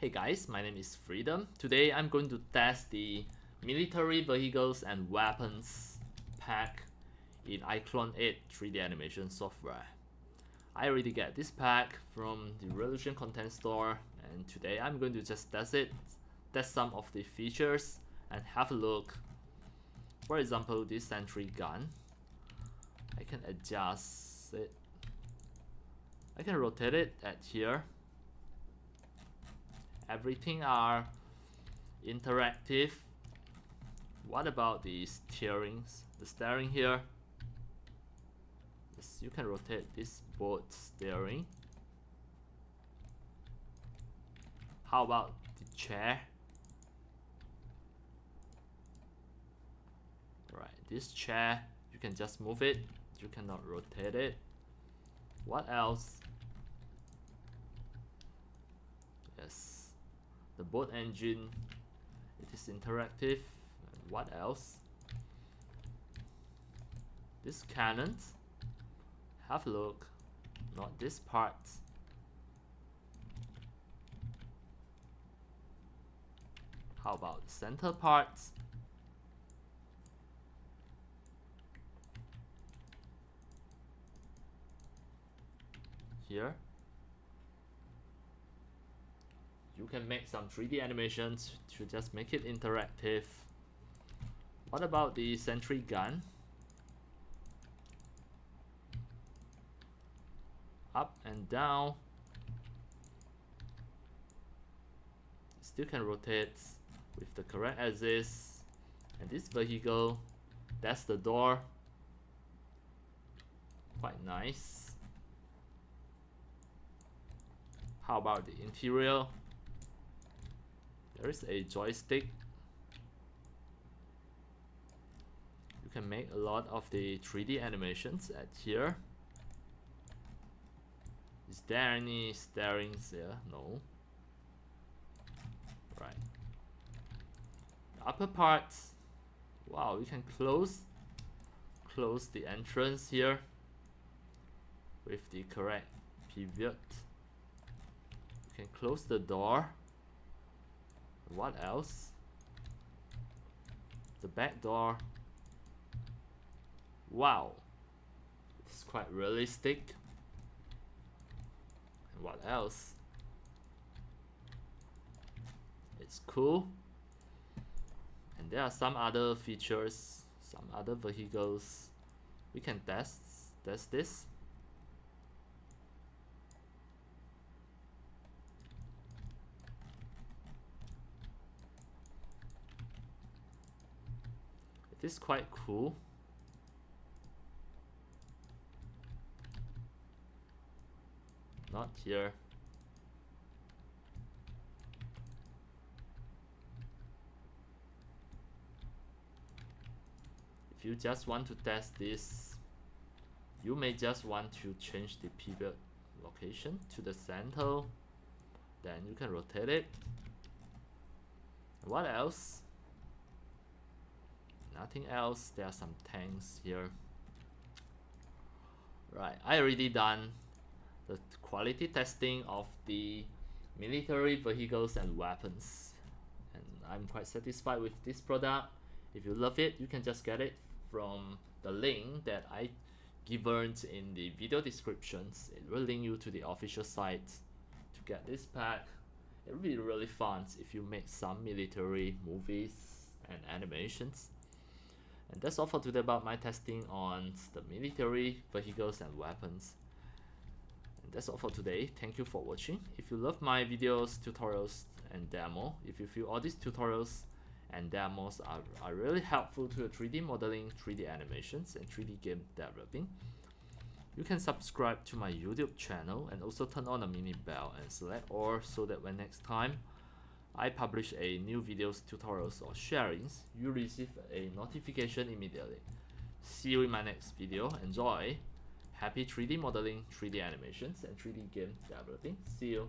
Hey guys, my name is Freedom. Today I'm going to test the military vehicles and weapons pack in iClone 8 3D animation software. I already get this pack from the Reallusion content store, and today I'm going to just test it, test some of the features and have a look. For example, this Sentry gun, I can adjust it. I can rotate it at here. Everything are interactive. What about the steerings? The steering here. Yes, you can rotate this boat steering. How about the chair? Right, this chair, you can just move it. You cannot rotate it. What else? Yes. The boat engine, it is interactive. And what else? This cannon, have a look. Not this part. How about the center part? Here. You can make some 3D animations to just make it interactive. What about the Sentry gun? Up and down. Still can rotate with the correct axis. And this vehicle, that's the door. Quite nice. How about the interior? There is a joystick. You can make a lot of the 3D animations at here. Is there any steerings there? No. Right. The upper part. Wow, you can close the entrance here with the correct pivot. You can close the door. What else? The back door. Wow, it's quite realistic. And what else? It's cool. And there are some other features, some other vehicles we can test this. It is quite cool. Not here. If you just want to test this, you may just want to change the pivot location to the center. Then you can rotate it. What else? Nothing else. There are some tanks here. Right, I already done the quality testing of the military vehicles and weapons, and I'm quite satisfied with this product. If you love it, you can just get it from the link that I given in the video descriptions. It will link you to the official site to get this pack. It will be really fun if you make some military movies and animations. And that's all for today about my testing on the military vehicles and weapons. And that's all for today. Thank you for watching. If you love my videos, tutorials, and demo, if you feel all these tutorials and demos are really helpful to your 3D modeling, 3D animations, and 3D game developing, you can subscribe to my YouTube channel and also turn on the mini bell and select all, so that when next time I publish a new videos, tutorials, or sharings, you receive a notification immediately. See you in my next video. Enjoy! Happy 3D modeling, 3D animations, and 3D game developing. See you!